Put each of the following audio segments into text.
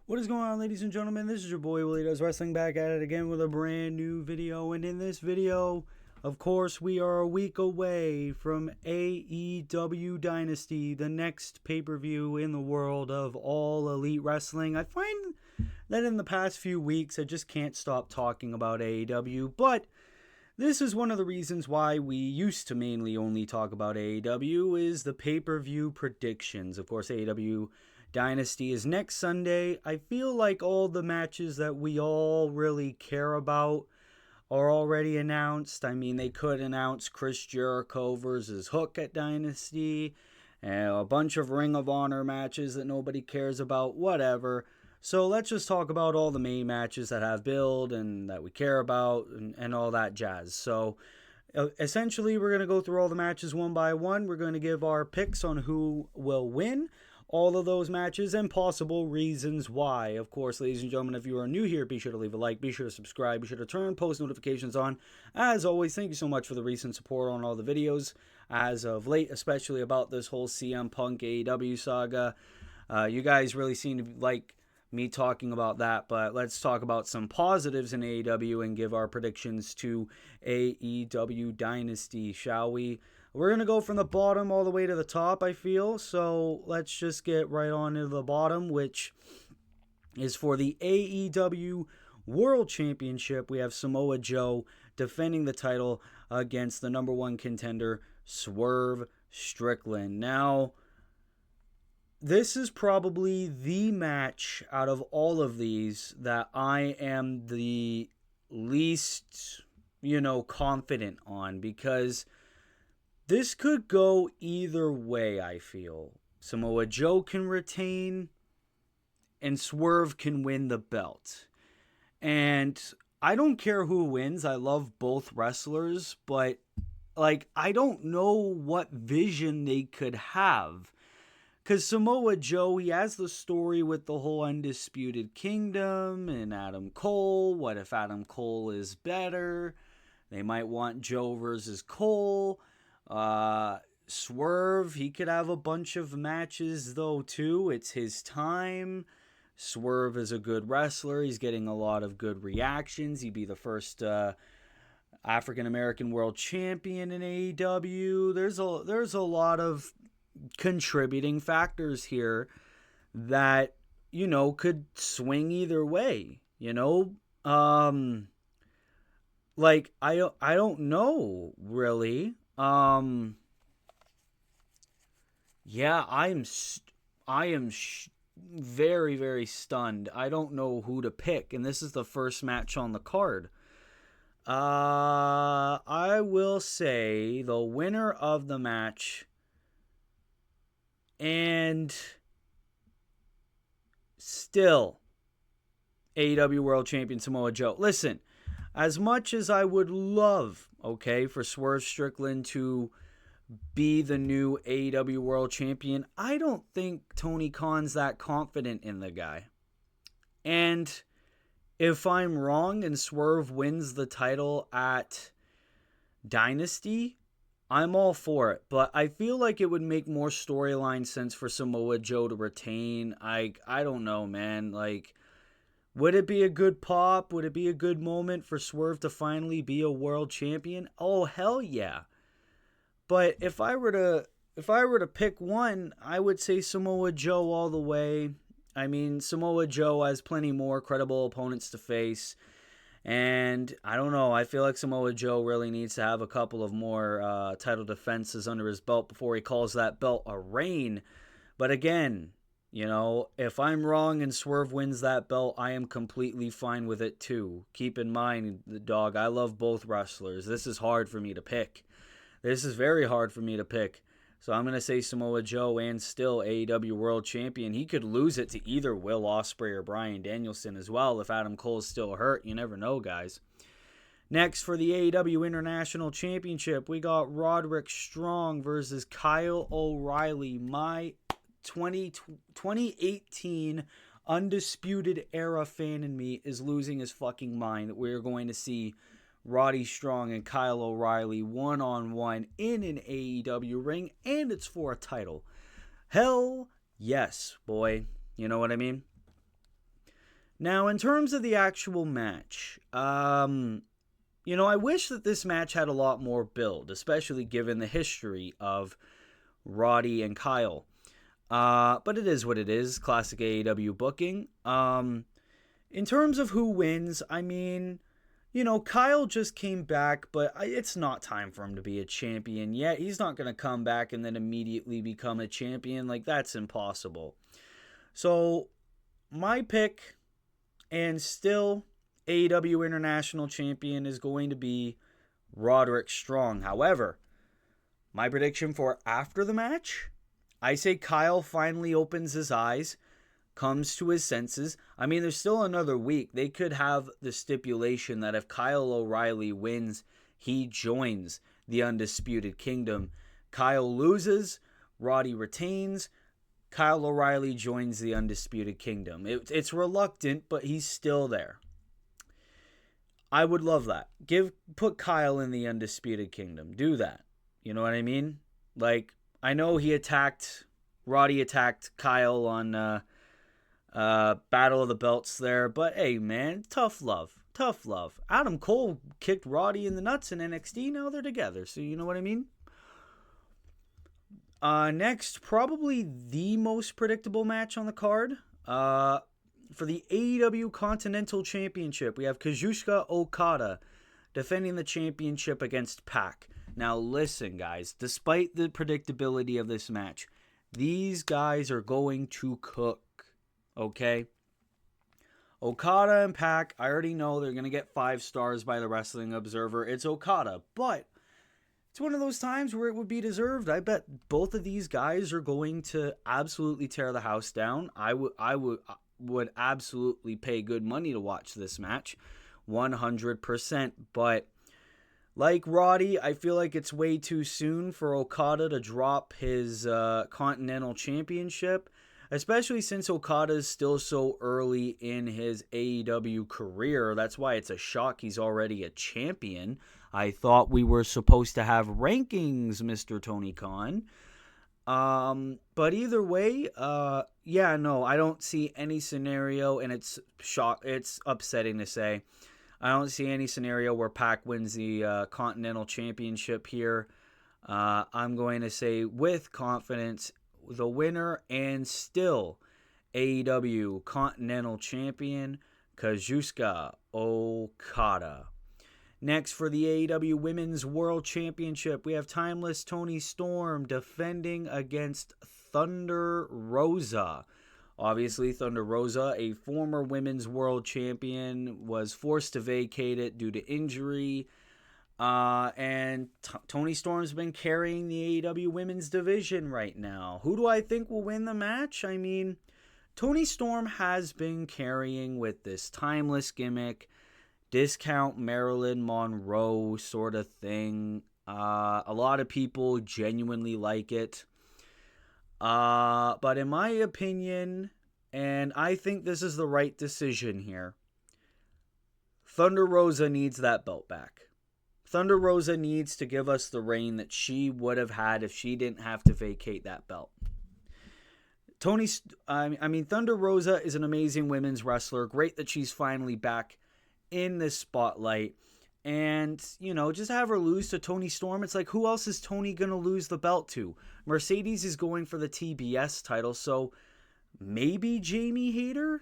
What is going on, ladies and gentlemen? This is your boy Willie Does Wrestling, back at it again with a brand new video. And in this video, of course, we are a week away from AEW Dynasty, the next pay-per-view in the world of all elite wrestling. I find that in the past few weeks, I just can't stop talking about AEW, but this is one of the reasons why we used to mainly only talk about AEW, is the pay-per-view predictions. Of course, AEW Dynasty is next Sunday. I feel like all the matches that we all really care about are already announced. I mean, they could announce Chris Jericho versus Hook at Dynasty, and a bunch of Ring of Honor matches that nobody cares about, whatever. So let's just talk about all the main matches that have build and that we care about and all that jazz. So essentially, we're going to go through all the matches one by one. We're going to give our picks on who will win all of those matches and possible reasons why. Of course, ladies and gentlemen, if you are new here, be sure to leave a like, be sure to subscribe, be sure to turn post notifications on. As always, thank you so much for the recent support on all the videos as of late, especially about this whole CM Punk AEW saga. You guys really seem to like me talking about that, but let's talk about some positives in AEW and give our predictions to AEW Dynasty, shall we? We're going to go from the bottom all the way to the top, I feel. So let's just get right on to the bottom, which is for the AEW World Championship. We have Samoa Joe defending the title against the number one contender, Swerve Strickland. Now, this is probably the match out of all of these that I am the least, confident on, because this could go either way, I feel. Samoa Joe can retain, and Swerve can win the belt. And I don't care who wins. I love both wrestlers, but, I don't know what vision they could have. Because Samoa Joe, he has the story with the whole Undisputed Kingdom and Adam Cole. What if Adam Cole is better? They might want Joe versus Cole. Swerve, he could have a bunch of matches though too. It's his time. Swerve is a good wrestler. He's getting a lot of good reactions. He'd be the first African American world champion in AEW. There's a lot of contributing factors here that could swing either way. I don't know really. Yeah, I am very, very stunned. I don't know who to pick, and this is the first match on the card. I will say the winner of the match, and still AEW World Champion Samoa Joe. Listen, as much as I would love, for Swerve Strickland to be the new AEW World Champion, I don't think Tony Khan's that confident in the guy. And if I'm wrong and Swerve wins the title at Dynasty, I'm all for it. But I feel like it would make more storyline sense for Samoa Joe to retain. I don't know, man. Would it be a good pop? Would it be a good moment for Swerve to finally be a world champion? Oh, hell yeah. But if I were to pick one, I would say Samoa Joe all the way. I mean, Samoa Joe has plenty more credible opponents to face. And I don't know, I feel like Samoa Joe really needs to have a couple of more title defenses under his belt before he calls that belt a reign. But again, if I'm wrong and Swerve wins that belt, I am completely fine with it too. Keep in mind, dog, I love both wrestlers. This is hard for me to pick. This is very hard for me to pick. So I'm going to say Samoa Joe, and still AEW World Champion. He could lose it to either Will Ospreay or Bryan Danielson as well if Adam Cole's still hurt. You never know, guys. Next, for the AEW International Championship, we got Roderick Strong versus Kyle O'Reilly. My 2018 Undisputed Era fan in me is losing his fucking mind that we're going to see Roddy Strong and Kyle O'Reilly one-on-one in an AEW ring, and it's for a title. Hell yes, boy. You know what I mean? Now, in terms of the actual match, I wish that this match had a lot more build, especially given the history of Roddy and Kyle. But it is what it is, classic AEW booking. In terms of who wins, Kyle just came back, but it's not time for him to be a champion yet. He's not going to come back and then immediately become a champion. Like, that's impossible. So, my pick, and still AEW International Champion, is going to be Roderick Strong. However, my prediction for after the match, I say Kyle finally opens his eyes, comes to his senses. There's still another week. They could have the stipulation that if Kyle O'Reilly wins, he joins the Undisputed Kingdom. Kyle loses, Roddy retains, Kyle O'Reilly joins the Undisputed Kingdom. It's reluctant, but he's still there. I would love that. Put Kyle in the Undisputed Kingdom. Do that. You know what I mean? Like, I know Roddy attacked Kyle on Battle of the Belts there, but hey, man, tough love. Adam Cole kicked Roddy in the nuts in NXT. Now they're together, so you know what I mean? Next, probably the most predictable match on the card. For the AEW Continental Championship, we have Kazuchika Okada defending the championship against Pac. Now listen, guys, despite the predictability of this match, these guys are going to cook, okay? Okada and Pac, I already know they're going to get 5 stars by the Wrestling Observer. It's Okada, but it's one of those times where it would be deserved. I bet both of these guys are going to absolutely tear the house down. I would absolutely pay good money to watch this match, 100%. But like Roddy, I feel like it's way too soon for Okada to drop his Continental Championship, especially since Okada is still so early in his AEW career. That's why it's a shock he's already a champion. I thought we were supposed to have rankings, Mr. Tony Khan. But either way, I don't see any scenario, and it's upsetting to say, I don't see any scenario where Pac wins the Continental Championship here. I'm going to say with confidence, the winner and still AEW Continental Champion, Kazuchika Okada. Next, for the AEW Women's World Championship, we have Timeless Toni Storm defending against Thunder Rosa. Obviously, Thunder Rosa, a former Women's World Champion, was forced to vacate it due to injury. And Toni Storm's been carrying the AEW Women's Division right now. Who do I think will win the match? Toni Storm has been carrying with this timeless gimmick, discount Marilyn Monroe sort of thing. A lot of people genuinely like it. But in my opinion, and I think this is the right decision here, Thunder Rosa needs that belt back. Thunder Rosa needs to give us the reign that she would have had if she didn't have to vacate that belt. Thunder Rosa is an amazing women's wrestler. Great that she's finally back in this spotlight, and just have her lose to Toni Storm. It's like, who else is Toni gonna lose the belt to? Mercedes is going for the TBS title, so maybe Jamie Hayter?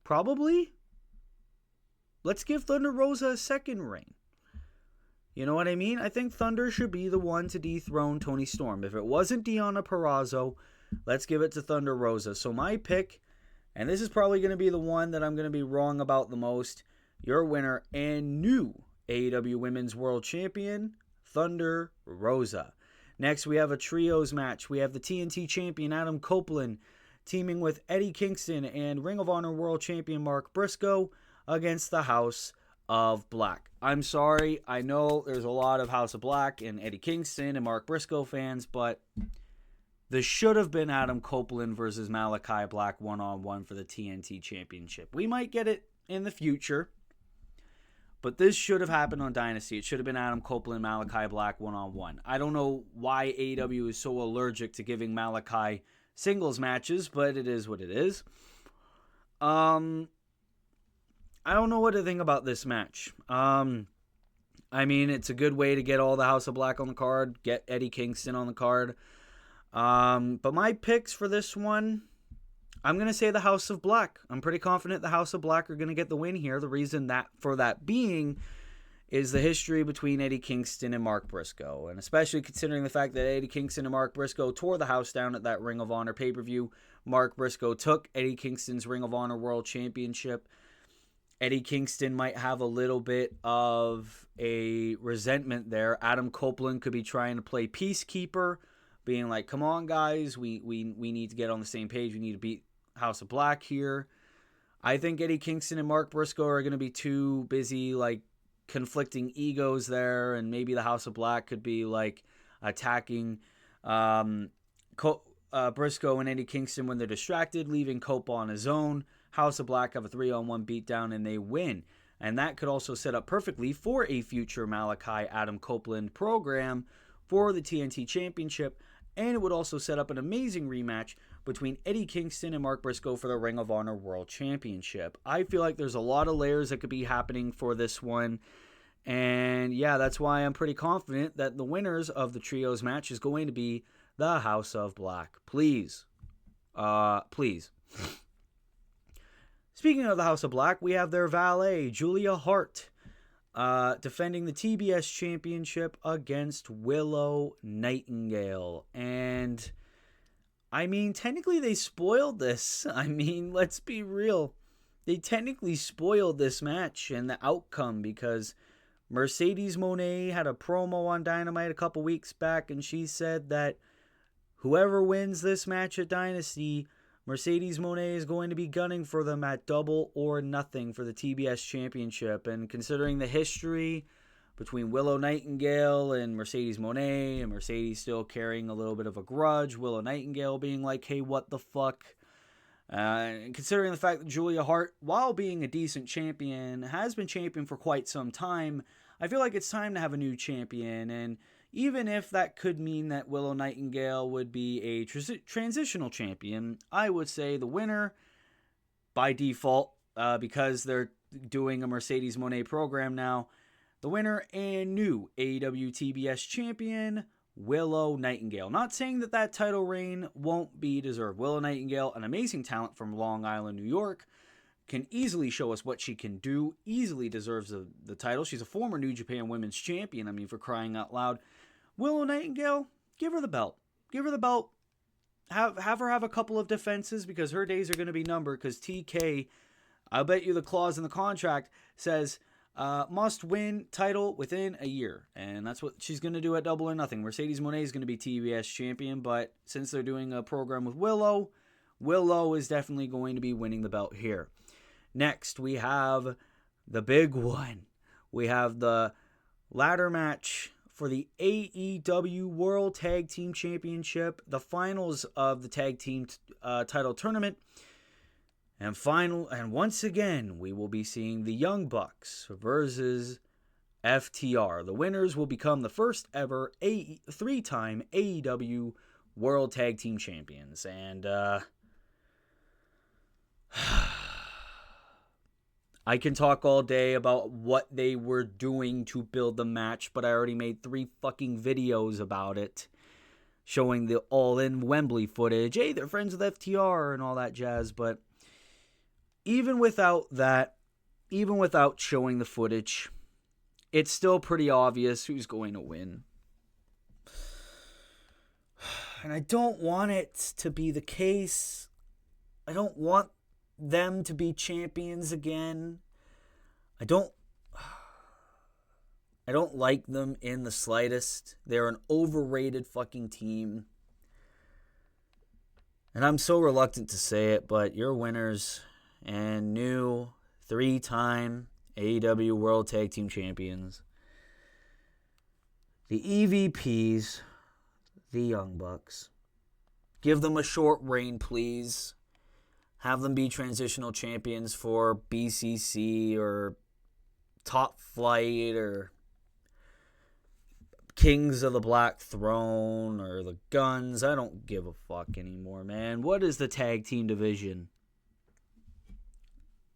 Probably. Let's give Thunder Rosa a second reign. You know what I mean? I think Thunder should be the one to dethrone Toni Storm. If it wasn't Deonna Purrazzo, let's give it to Thunder Rosa. So my pick, and this is probably going to be the one that I'm going to be wrong about the most, your winner and new AEW Women's World Champion, Thunder Rosa. Next, we have a trios match. We have the TNT Champion, Adam Copeland, teaming with Eddie Kingston and Ring of Honor World Champion Mark Briscoe against the House of Black. I'm sorry, I know there's a lot of House of Black and Eddie Kingston and Mark Briscoe fans, but this should have been Adam Copeland versus Malachi Black one-on-one for the TNT Championship. We might get it in the future, but this should have happened on Dynasty. It should have been Adam Copeland, Malachi Black one-on-one. I don't know why AEW is so allergic to giving Malachi singles matches, but it is what it is. I don't know what to think about this match. I mean, it's a good way to get all the House of Black on the card, get Eddie Kingston on the card. But my picks for this one, I'm going to say the House of Black. I'm pretty confident the House of Black are going to get the win here. The reason for that being is the history between Eddie Kingston and Mark Briscoe. And especially considering the fact that Eddie Kingston and Mark Briscoe tore the house down at that Ring of Honor pay-per-view. Mark Briscoe took Eddie Kingston's Ring of Honor World Championship. Eddie Kingston might have a little bit of a resentment there. Adam Copeland could be trying to play peacekeeper, being like, come on, guys, we need to get on the same page. We need to beat House of Black here. I think Eddie Kingston and Mark Briscoe are going to be too busy, like, conflicting egos there, and maybe the House of Black could be, like, attacking Briscoe and Eddie Kingston when they're distracted, leaving Cope on his own. House of Black have a 3-on-1 beatdown and they win. And that could also set up perfectly for a future Malachi Adam Copeland program for the TNT Championship. And it would also set up an amazing rematch between Eddie Kingston and Mark Briscoe for the Ring of Honor World Championship. I feel like there's a lot of layers that could be happening for this one. And yeah, that's why I'm pretty confident that the winners of the trios match is going to be the House of Black. Please. Please. Speaking of the House of Black, we have their valet, Julia Hart, defending the TBS Championship against Willow Nightingale. And, I mean, technically they spoiled this. I mean, let's be real. They technically spoiled this match and the outcome because Mercedes Moné had a promo on Dynamite a couple weeks back, and she said that whoever wins this match at Dynasty, Mercedes Moné is going to be gunning for them at Double or Nothing for the TBS Championship. And considering the history between Willow Nightingale and Mercedes Moné, and Mercedes still carrying a little bit of a grudge, Willow Nightingale being like, hey, what the fuck? And considering the fact that Julia Hart, while being a decent champion, has been champion for quite some time, I feel like it's time to have a new champion. And even if that could mean that Willow Nightingale would be a transitional champion, I would say the winner, by default, because they're doing a Mercedes Moné program now, the winner and new AEW TBS champion, Willow Nightingale. Not saying that that title reign won't be deserved. Willow Nightingale, an amazing talent from Long Island, New York, can easily show us what she can do, easily deserves the title. She's a former New Japan Women's Champion, I mean, for crying out loud. Willow Nightingale, give her the belt. Give her the belt. Have her have a couple of defenses because her days are going to be numbered because TK, I'll bet you the clause in the contract says must win title within a year. And that's what she's going to do at Double or Nothing. Mercedes Moné is going to be TBS champion, but since they're doing a program with Willow, Willow is definitely going to be winning the belt here. Next, we have the big one. We have the ladder match for the AEW World Tag Team Championship, the finals of the tag team title tournament. And once again, we will be seeing the Young Bucks versus FTR. The winners will become the first ever three-time AEW World Tag Team Champions. And I can talk all day about what they were doing to build the match, but I already made 3 fucking videos about it, showing the all-in Wembley footage. Hey, they're friends with FTR and all that jazz, but even without that, even without showing the footage, it's still pretty obvious who's going to win. And I don't want it to be the case. I don't want them to be champions again. I don't like them in the slightest. They're an overrated fucking team. And I'm so reluctant to say it, but your winners and new 3-time AEW World Tag Team Champions, the EVPs, the Young Bucks. Give them a short reign, please. Have them be transitional champions for BCC or Top Flight or Kings of the Black Throne or the Guns. I don't give a fuck anymore, man. What is the tag team division?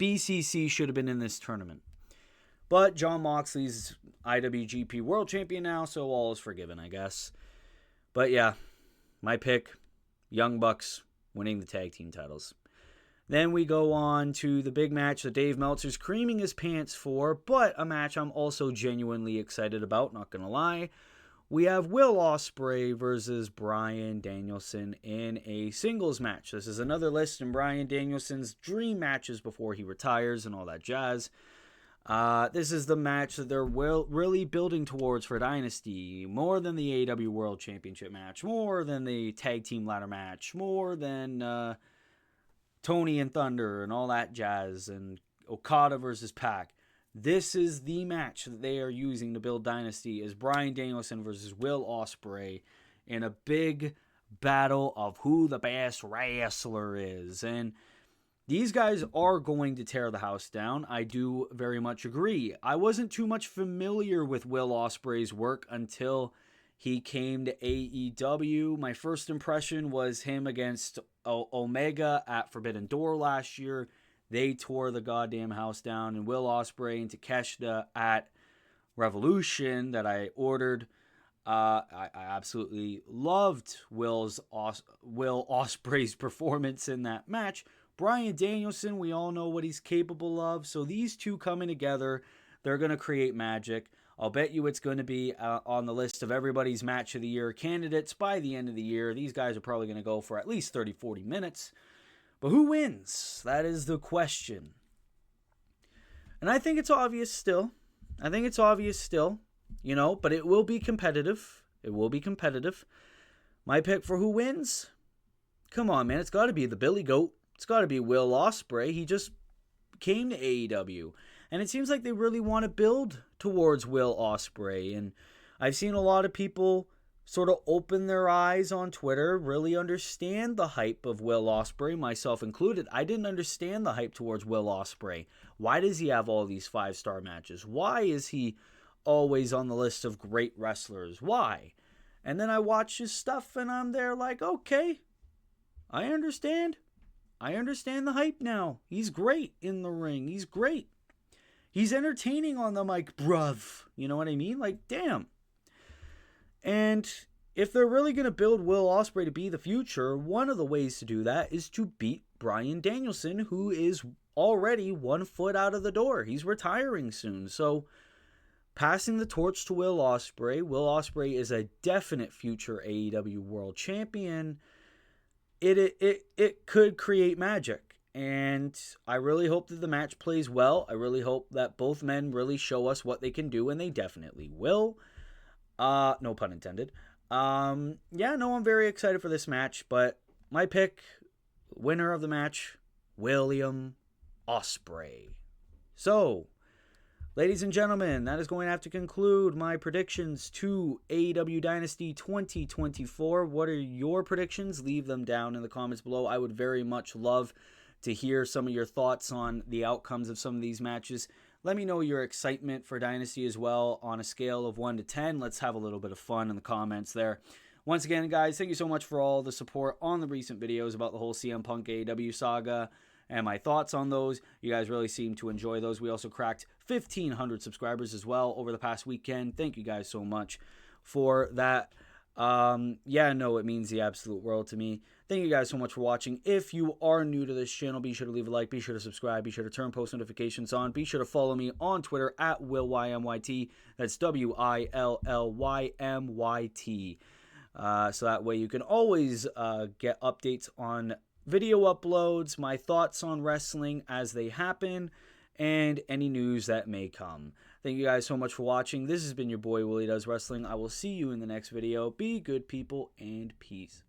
BCC should have been in this tournament. But Jon Moxley's IWGP World Champion now, so all is forgiven, I guess. But yeah, my pick, Young Bucks winning the tag team titles. Then we go on to the big match that Dave Meltzer's creaming his pants for, but a match I'm also genuinely excited about, not going to lie. We have Will Ospreay versus Bryan Danielson in a singles match. This is another list in Bryan Danielson's dream matches before he retires and all that jazz. This is the match that they're really building towards for Dynasty. More than the AEW World Championship match. More than the Tag Team Ladder match. More than Tony and Thunder and all that jazz. And Okada versus Pac. This is the match that they are using to build Dynasty. Is Bryan Danielson versus Will Ospreay in a big battle of who the best wrestler is. And these guys are going to tear the house down. I do very much agree. I wasn't too much familiar with Will Ospreay's work until he came to AEW. My first impression was him against Omega at Forbidden Door last year. They tore the goddamn house down. And Will Ospreay and Takeshita at Revolution that I ordered. I absolutely loved Will Ospreay's performance in that match. Bryan Danielson, we all know what he's capable of. So these two coming together, they're going to create magic. I'll bet you it's going to be on the list of everybody's match of the year candidates by the end of the year. These guys are probably going to go for at least 30, 40 minutes. But who wins? That is the question. And I think it's obvious still. But it will be competitive. My pick for who wins? Come on, man. It's got to be the Billy Goat. It's got to be Will Ospreay. He just came to AEW. And it seems like they really want to build towards Will Ospreay. And I've seen a lot of people sort of open their eyes on Twitter, really understand the hype of Will Ospreay, myself included. I didn't understand the hype towards Will Ospreay. Why does he have all these 5-star matches? Why is he always on the list of great wrestlers? Why? And then I watch his stuff and I'm there like, okay, I understand. I understand the hype now. He's great in the ring. He's great. He's entertaining on the mic, bruv. You know what I mean? Like, damn. And if they're really going to build Will Ospreay to be the future, one of the ways to do that is to beat Bryan Danielson, who is already 1 foot out of the door. He's retiring soon. So, passing the torch to Will Ospreay. Will Ospreay is a definite future AEW World Champion. It could create magic. And I really hope that the match plays well. I really hope that both men really show us what they can do, and they definitely will. No pun intended. I'm very excited for this match, but my pick, winner of the match, MrWillym Ospreay. So, ladies and gentlemen, that is going to have to conclude my predictions to AEW Dynasty 2024. What are your predictions? Leave them down in the comments below. I would very much love to hear some of your thoughts on the outcomes of some of these matches. Let me know your excitement for Dynasty as well on a scale of 1 to 10. Let's have a little bit of fun in the comments there. Once again, guys, thank you so much for all the support on the recent videos about the whole CM Punk AEW saga and my thoughts on those. You guys really seem to enjoy those. We also cracked 1,500 subscribers as well over the past weekend. Thank you guys so much for that. It means the absolute world to me. Thank you guys so much for watching. If you are new to this channel, be sure to leave a like, be sure to subscribe, be sure to turn post notifications on, be sure to follow me on Twitter at WillYMYT. That's WILLYMYT. So that way you can always get updates on video uploads, my thoughts on wrestling as they happen, and any news that may come. Thank you guys so much for watching. This has been your boy Willie Does Wrestling. I will see you in the next video. Be good people and peace.